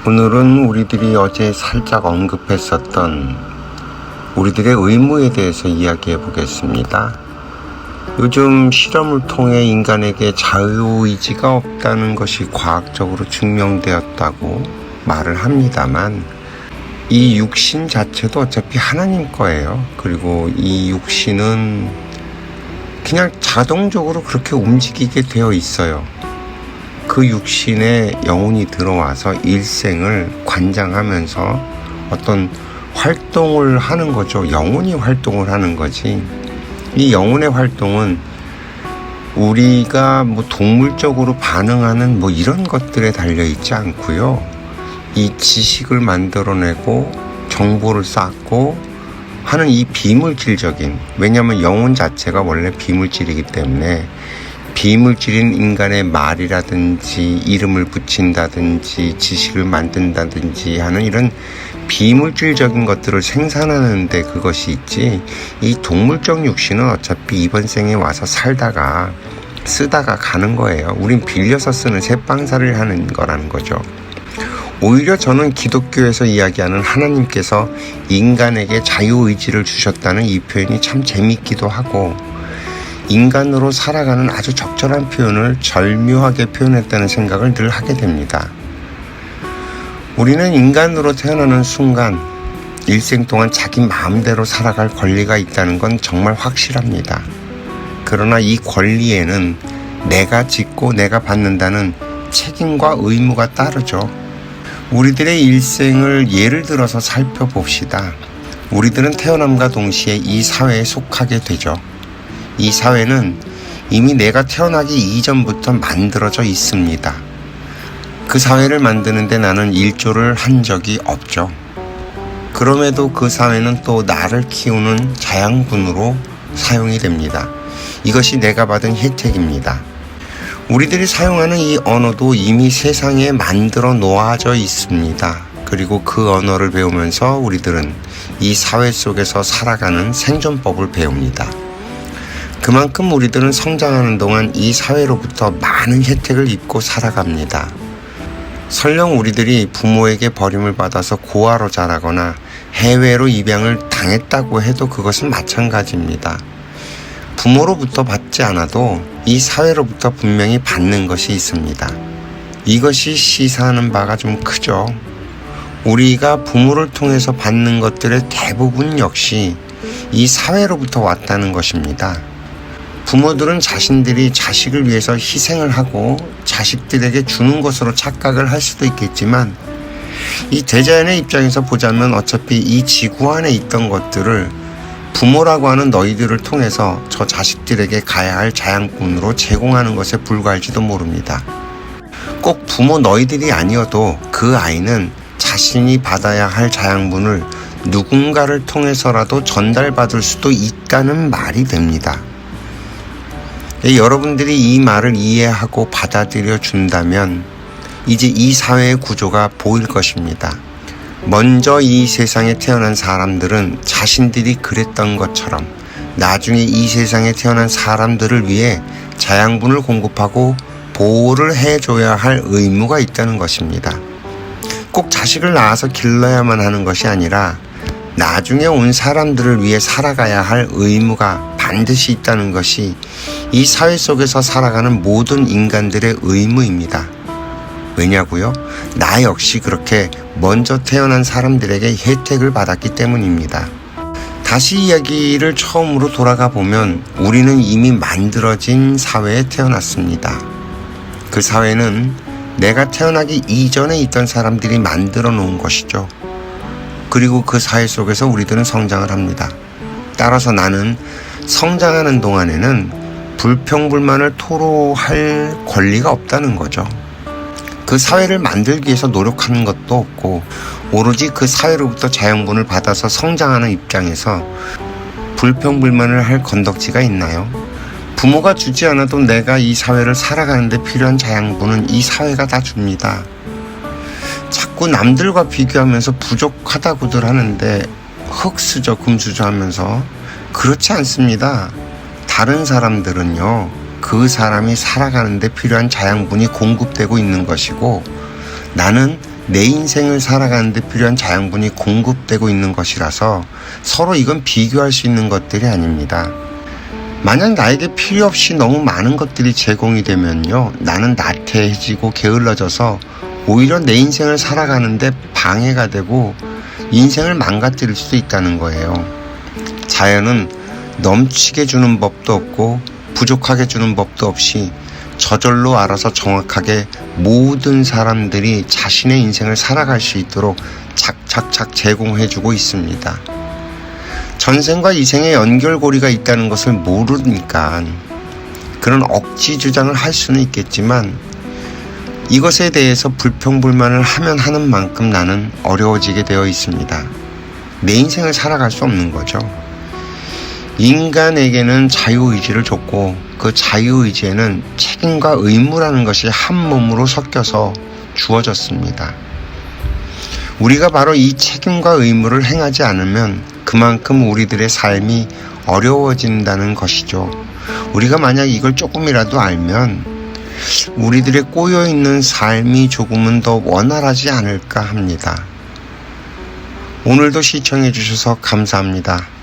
오늘은 우리들이 어제 살짝 언급했었던 우리들의 의무에 대해서 이야기해 보겠습니다. 요즘 실험을 통해 인간에게 자유의지가 없다는 것이 과학적으로 증명되었다고 말을 합니다만, 이 육신 자체도 어차피 하나님 거예요. 그리고 이 육신은 그냥 자동적으로 그렇게 움직이게 되어 있어요. 그 육신에 영혼이 들어와서 일생을 관장하면서 어떤 활동을 하는 거죠. 영혼이 활동을 하는 거지. 이 영혼의 활동은 우리가 동물적으로 반응하는 이런 것들에 달려있지 않고요. 이 지식을 만들어내고 정보를 쌓고 하는 이 비물질적인, 왜냐하면 영혼 자체가 원래 비물질이기 때문에 비물질인 인간의 말이라든지 이름을 붙인다든지 지식을 만든다든지 하는 이런 비물질적인 것들을 생산하는데 그것이 있지, 이 동물적 육신은 어차피 이번 생에 와서 살다가 쓰다가 가는 거예요. 우린 빌려서 쓰는 새빵살을 하는 거라는 거죠. 오히려 저는 기독교에서 이야기하는 하나님께서 인간에게 자유의지를 주셨다는 이 표현이 참 재밌기도 하고, 인간으로 살아가는 아주 적절한 표현을 절묘하게 표현했다는 생각을 늘 하게 됩니다. 우리는 인간으로 태어나는 순간 일생 동안 자기 마음대로 살아갈 권리가 있다는 건 정말 확실합니다. 그러나 이 권리에는 내가 짓고 내가 받는다는 책임과 의무가 따르죠. 우리들의 일생을 예를 들어서 살펴봅시다. 우리들은 태어남과 동시에 이 사회에 속하게 되죠. 이 사회는 이미 내가 태어나기 이전부터 만들어져 있습니다. 그 사회를 만드는데 나는 일조를 한 적이 없죠. 그럼에도 그 사회는 또 나를 키우는 자양분으로 사용이 됩니다. 이것이 내가 받은 혜택입니다. 우리들이 사용하는 이 언어도 이미 세상에 만들어 놓아져 있습니다. 그리고 그 언어를 배우면서 우리들은 이 사회 속에서 살아가는 생존법을 배웁니다. 그만큼 우리들은 성장하는 동안 이 사회로부터 많은 혜택을 입고 살아갑니다. 설령 우리들이 부모에게 버림을 받아서 고아로 자라거나 해외로 입양을 당했다고 해도 그것은 마찬가지입니다. 부모로부터 받지 않아도 이 사회로부터 분명히 받는 것이 있습니다. 이것이 시사하는 바가 좀 크죠. 우리가 부모를 통해서 받는 것들의 대부분 역시 이 사회로부터 왔다는 것입니다. 부모들은 자신들이 자식을 위해서 희생을 하고 자식들에게 주는 것으로 착각을 할 수도 있겠지만, 이 대자연의 입장에서 보자면 어차피 이 지구 안에 있던 것들을 부모라고 하는 너희들을 통해서 저 자식들에게 가야 할 자양분으로 제공하는 것에 불과할지도 모릅니다. 꼭 부모 너희들이 아니어도 그 아이는 자신이 받아야 할 자양분을 누군가를 통해서라도 전달받을 수도 있다는 말이 됩니다. 여러분들이 이 말을 이해하고 받아들여 준다면 이제 이 사회의 구조가 보일 것입니다. 먼저 이 세상에 태어난 사람들은 자신들이 그랬던 것처럼 나중에 이 세상에 태어난 사람들을 위해 자양분을 공급하고 보호를 해줘야 할 의무가 있다는 것입니다. 꼭 자식을 낳아서 길러야만 하는 것이 아니라 나중에 온 사람들을 위해 살아가야 할 의무가 반드시 있다는 것이 이 사회 속에서 살아가는 모든 인간들의 의무입니다. 왜냐고요? 나 역시 그렇게 먼저 태어난 사람들에게 혜택을 받았기 때문입니다. 다시 이야기를 처음으로 돌아가 보면 우리는 이미 만들어진 사회에 태어났습니다. 그 사회는 내가 태어나기 이전에 있던 사람들이 만들어 놓은 것이죠. 그리고 그 사회 속에서 우리들은 성장을 합니다. 따라서 나는 성장하는 동안에는 불평불만을 토로할 권리가 없다는 거죠. 그 사회를 만들기 위해서 노력하는 것도 없고, 오로지 그 사회로부터 자양분을 받아서 성장하는 입장에서 불평불만을 할 건덕지가 있나요? 부모가 주지 않아도 내가 이 사회를 살아가는데 필요한 자양분은 이 사회가 다 줍니다. 자꾸 남들과 비교하면서 부족하다고들 하는데 흙수저 금수저 하면서 그렇지 않습니다. 다른 사람들은요, 그 사람이 살아가는데 필요한 자양분이 공급되고 있는 것이고, 나는 내 인생을 살아가는데 필요한 자양분이 공급되고 있는 것이라서 서로 이건 비교할 수 있는 것들이 아닙니다. 만약 나에게 필요 없이 너무 많은 것들이 제공이 되면요, 나는 나태해지고 게을러져서 오히려 내 인생을 살아가는데 방해가 되고 인생을 망가뜨릴 수도 있다는 거예요. 자연은 넘치게 주는 법도 없고 부족하게 주는 법도 없이 저절로 알아서 정확하게 모든 사람들이 자신의 인생을 살아갈 수 있도록 착착착 제공해주고 있습니다. 전생과 이생의 연결고리가 있다는 것을 모르니까 그런 억지 주장을 할 수는 있겠지만 이것에 대해서 불평불만을 하면 하는 만큼 나는 어려워지게 되어 있습니다. 내 인생을 살아갈 수 없는 거죠. 인간에게는 자유의지를 줬고 그 자유의지에는 책임과 의무라는 것이 한 몸으로 섞여서 주어졌습니다. 우리가 바로 이 책임과 의무를 행하지 않으면 그만큼 우리들의 삶이 어려워진다는 것이죠. 우리가 만약 이걸 조금이라도 알면 우리들의 꼬여있는 삶이 조금은 더 원활하지 않을까 합니다. 오늘도 시청해 주셔서 감사합니다.